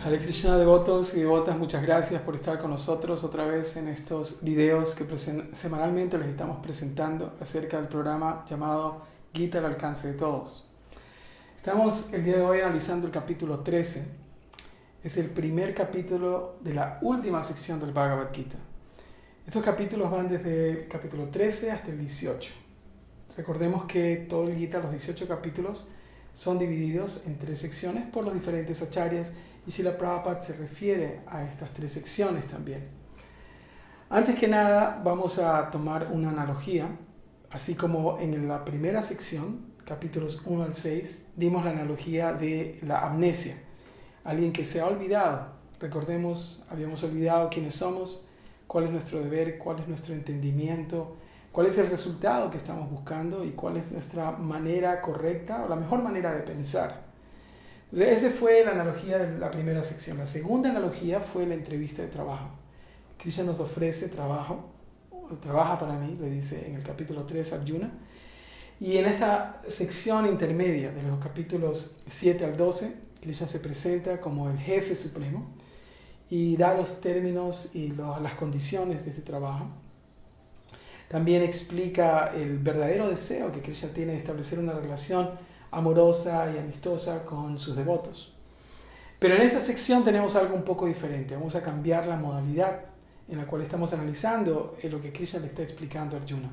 Hare Krishna, devotos y devotas, muchas gracias por estar con nosotros otra vez en estos videos que semanalmente les estamos presentando acerca del programa llamado Gita al alcance de todos. Estamos el día de hoy analizando el capítulo 13. Es el primer capítulo de la última sección del Bhagavad Gita. Estos capítulos van desde el capítulo 13 hasta el 18. Recordemos que todo el Gita, los 18 capítulos, son divididos en 3 secciones por los diferentes acharyas y Srila Prabhupada se refiere a estas 3 secciones también. Antes que nada vamos a tomar una analogía, así como en la primera sección, capítulos 1 al 6, dimos la analogía de la amnesia, alguien que se ha olvidado. Recordemos, habíamos olvidado quiénes somos, cuál es nuestro deber, cuál es nuestro entendimiento, cuál es el resultado que estamos buscando y cuál es nuestra manera correcta o la mejor manera de pensar. Entonces, esa fue la analogía de la primera sección. La segunda analogía fue la entrevista de trabajo. Krishna nos ofrece trabajo, trabaja para mí, le dice en el capítulo 3 a Arjuna. Y en esta sección intermedia de los capítulos 7 al 12, Krishna se presenta como el jefe supremo y da los términos y las condiciones de ese trabajo. También explica el verdadero deseo que Krishna tiene de establecer una relación amorosa y amistosa con sus devotos. Pero en esta sección tenemos algo un poco diferente. Vamos a cambiar la modalidad en la cual estamos analizando lo que Krishna le está explicando a Arjuna.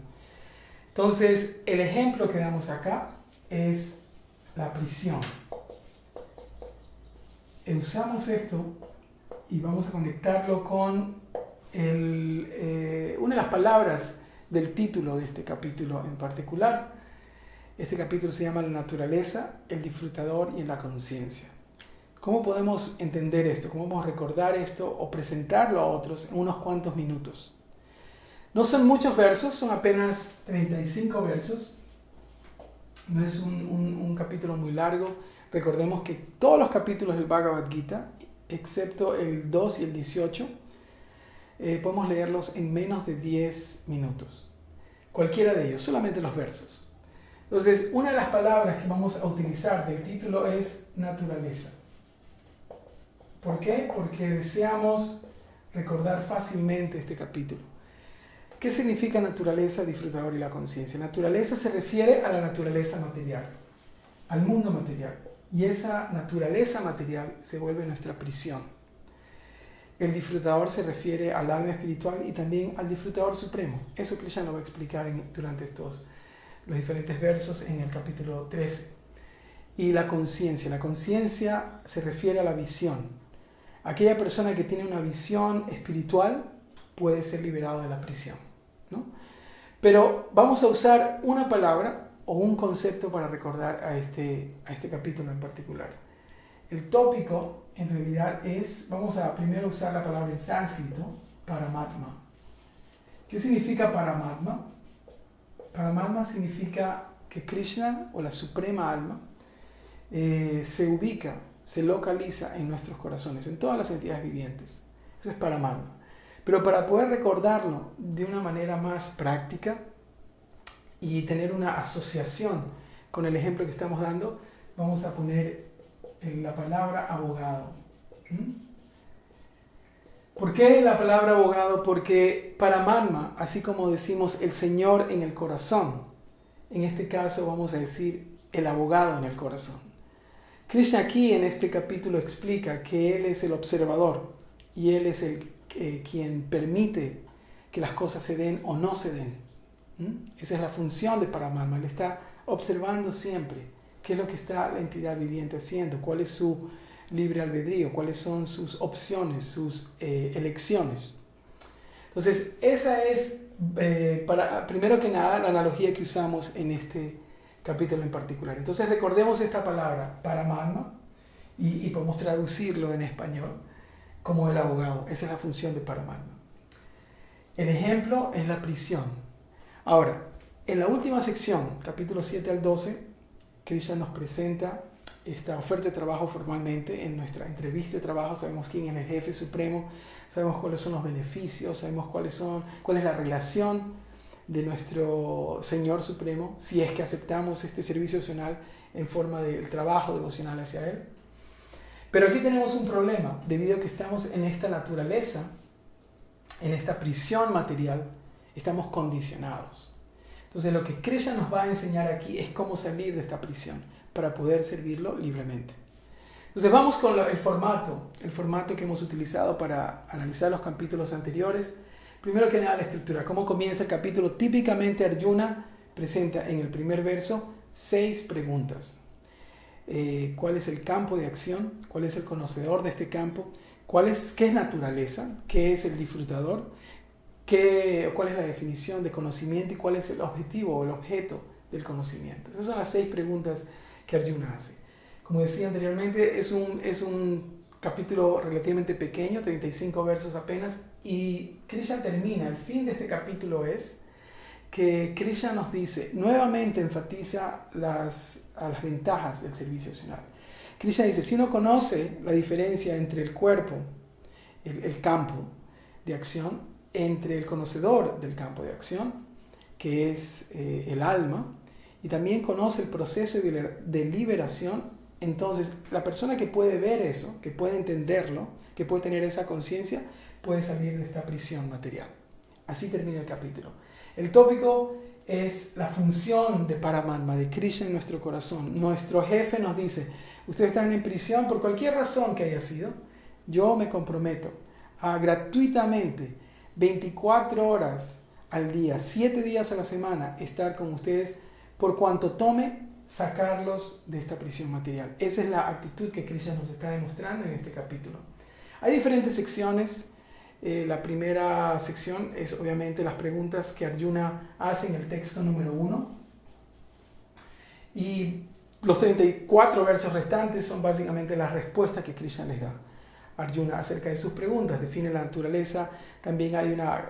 Entonces, el ejemplo que damos acá es la prisión. Usamos esto y vamos a conectarlo con una de las palabras del título de este capítulo en particular. Este capítulo se llama La naturaleza, el disfrutador y la conciencia. ¿Cómo podemos entender esto? ¿Cómo podemos recordar esto o presentarlo a otros en unos cuantos minutos? No son muchos versos, son apenas 35 versos. No es un capítulo muy largo. Recordemos que todos los capítulos del Bhagavad Gita, excepto el 2 y el 18, podemos leerlos en menos de 10 minutos. Cualquiera de ellos, solamente los versos. Entonces, una de las palabras que vamos a utilizar del título es naturaleza. ¿Por qué? Porque deseamos recordar fácilmente este capítulo. ¿Qué significa naturaleza, disfrutador y la conciencia? Naturaleza se refiere a la naturaleza material, al mundo material. Y esa naturaleza material se vuelve nuestra prisión. El disfrutador se refiere al alma espiritual y también al disfrutador supremo. Eso Krishna lo va a explicar durante los diferentes versos en el capítulo 13. Y la conciencia se refiere a la visión. Aquella persona que tiene una visión espiritual puede ser liberado de la prisión, ¿no? Pero vamos a usar una palabra o un concepto para recordar a este capítulo en particular. El tópico en realidad vamos a primero usar la palabra en sánscrito, Paramatma. ¿Qué significa Paramatma? Paramatma significa que Krishna, o la suprema alma, se ubica, se localiza en nuestros corazones, en todas las entidades vivientes. Eso es Paramatma. Pero para poder recordarlo de una manera más práctica y tener una asociación con el ejemplo que estamos dando, vamos a poner la palabra abogado. ¿Por qué la palabra abogado? Porque Paramatma, así como decimos el Señor en el corazón, en este caso vamos a decir el abogado en el corazón. Krishna aquí en este capítulo explica que Él es el observador y Él es quien permite que las cosas se den o no se den. Esa es la función de Paramatma. Él está observando siempre qué es lo que está la entidad viviente haciendo, cuál es su libre albedrío, cuáles son sus opciones, sus elecciones. Entonces, esa es, primero que nada, la analogía que usamos en este capítulo en particular. Entonces, recordemos esta palabra, Paramatma, y podemos traducirlo en español como el abogado. Esa es la función de Paramatma. El ejemplo es la prisión. Ahora, en la última sección, capítulo 7 al 12, Krishna nos presenta esta oferta de trabajo formalmente. En nuestra entrevista de trabajo sabemos quién es el jefe supremo, sabemos cuáles son los beneficios, sabemos cuál es la relación de nuestro Señor Supremo, si es que aceptamos este servicio opcional en forma del trabajo devocional hacia Él. Pero aquí tenemos un problema, debido a que estamos en esta naturaleza, en esta prisión material, estamos condicionados. Entonces lo que Krishna nos va a enseñar aquí es cómo salir de esta prisión para poder servirlo libremente. Entonces vamos con el formato que hemos utilizado para analizar los capítulos anteriores. Primero que nada la estructura, cómo comienza el capítulo. Típicamente Arjuna presenta en el primer verso 6 preguntas. ¿Cuál es el campo de acción? ¿Cuál es el conocedor de este campo? ¿Qué es naturaleza? ¿Qué es el disfrutador? ¿Cuál es la definición de conocimiento? ¿Y cuál es el objetivo o el objeto del conocimiento? Esas son las 6 preguntas que Arjuna hace. Como decía anteriormente, es un capítulo relativamente pequeño, 35 versos apenas, y Krishna termina, el fin de este capítulo es que Krishna nos dice, nuevamente enfatiza a las ventajas del servicio devocional. Krishna dice, si uno conoce la diferencia entre el cuerpo, el campo de acción, entre el conocedor del campo de acción, que es el alma, y también conoce el proceso de liberación, entonces la persona que puede ver eso, que puede entenderlo, que puede tener esa conciencia, puede salir de esta prisión material. Así termina el capítulo. El tópico es la función de Paramatma, de Krishna en nuestro corazón. Nuestro jefe nos dice, ustedes están en prisión por cualquier razón que haya sido, yo me comprometo a gratuitamente, 24 horas al día, 7 días a la semana, estar con ustedes por cuanto tome sacarlos de esta prisión material. Esa es la actitud que Krishna nos está demostrando en este capítulo. Hay diferentes secciones. La primera sección es obviamente las preguntas que Arjuna hace en el texto número 1. Y los 34 versos restantes son básicamente las respuestas que Krishna les da a Arjuna acerca de sus preguntas. Define la naturaleza. También hay una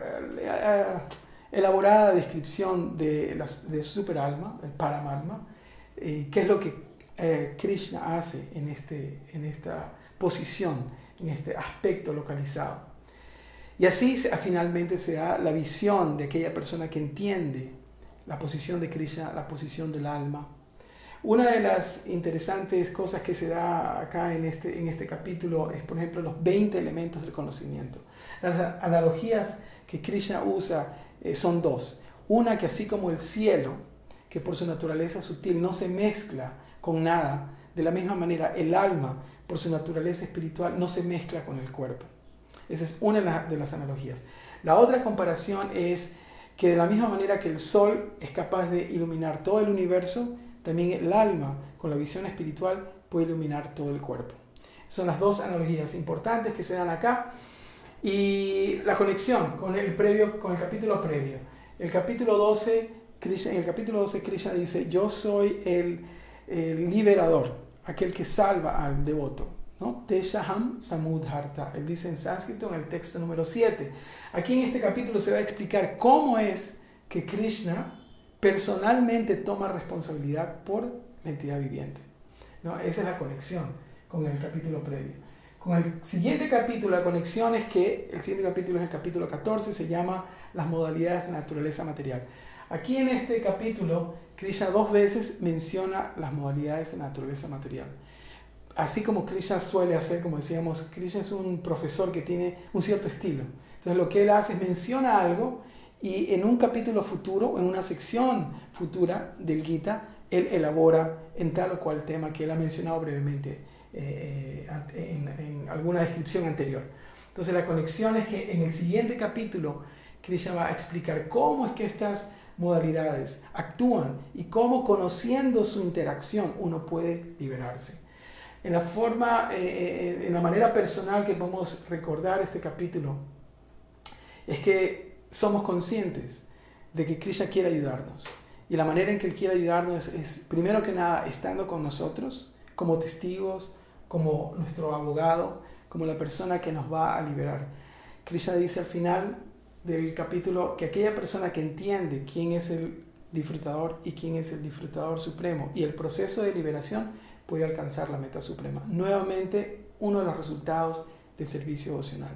elaborada descripción de superalma, el Paramatma. ¿Qué es lo que Krishna hace en esta posición, en este aspecto localizado? Y así finalmente se da la visión de aquella persona que entiende la posición de Krishna, la posición del alma. Una de las interesantes cosas que se da acá en este capítulo es, por ejemplo, los 20 elementos del conocimiento. Las analogías que Krishna usa son 2. Una que así como el cielo, que por su naturaleza sutil no se mezcla con nada, de la misma manera el alma, por su naturaleza espiritual, no se mezcla con el cuerpo. Esa es una de las analogías. La otra comparación es que de la misma manera que el sol es capaz de iluminar todo el universo, también el alma, con la visión espiritual, puede iluminar todo el cuerpo. Son las 2 analogías importantes que se dan acá. Y la conexión con el capítulo previo. En el capítulo 12, Krishna dice, yo soy el liberador, aquel que salva al devoto. ¿No? Teshaham samudharta. Él dice en sánscrito en el texto número 7. Aquí en este capítulo se va a explicar cómo es que Krishna personalmente toma responsabilidad por la entidad viviente. ¿No? Esa es la conexión con el capítulo previo. Con el siguiente capítulo, la conexión es que el siguiente capítulo es el capítulo 14, se llama las modalidades de naturaleza material. Aquí en este capítulo, Krishna 2 veces menciona las modalidades de naturaleza material. Así como Krishna suele hacer, como decíamos, Krishna es un profesor que tiene un cierto estilo. Entonces lo que él hace es menciona algo y en un capítulo futuro, en una sección futura del Gita, él elabora en tal o cual tema que él ha mencionado brevemente en alguna descripción anterior. Entonces la conexión es que en el siguiente capítulo Krishna va a explicar cómo es que estas modalidades actúan y cómo, conociendo su interacción, uno puede liberarse. En la manera personal que podemos recordar este capítulo es que somos conscientes de que Krishna quiere ayudarnos. Y la manera en que Él quiere ayudarnos es, primero que nada, estando con nosotros, como testigos, como nuestro abogado, como la persona que nos va a liberar. Krishna dice al final del capítulo que aquella persona que entiende quién es el disfrutador y quién es el disfrutador supremo y el proceso de liberación puede alcanzar la meta suprema. Nuevamente, uno de los resultados del servicio devocional.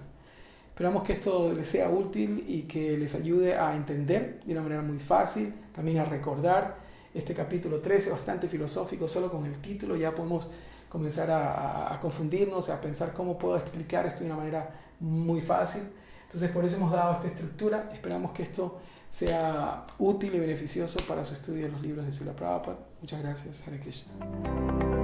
Esperamos que esto les sea útil y que les ayude a entender de una manera muy fácil, también a recordar este capítulo 13, bastante filosófico. Solo con el título ya podemos comenzar a confundirnos, a pensar cómo puedo explicar esto de una manera muy fácil. Entonces por eso hemos dado esta estructura. Esperamos que esto sea útil y beneficioso para su estudio de los libros de Srila Prabhupada. Muchas gracias. Hare Krishna.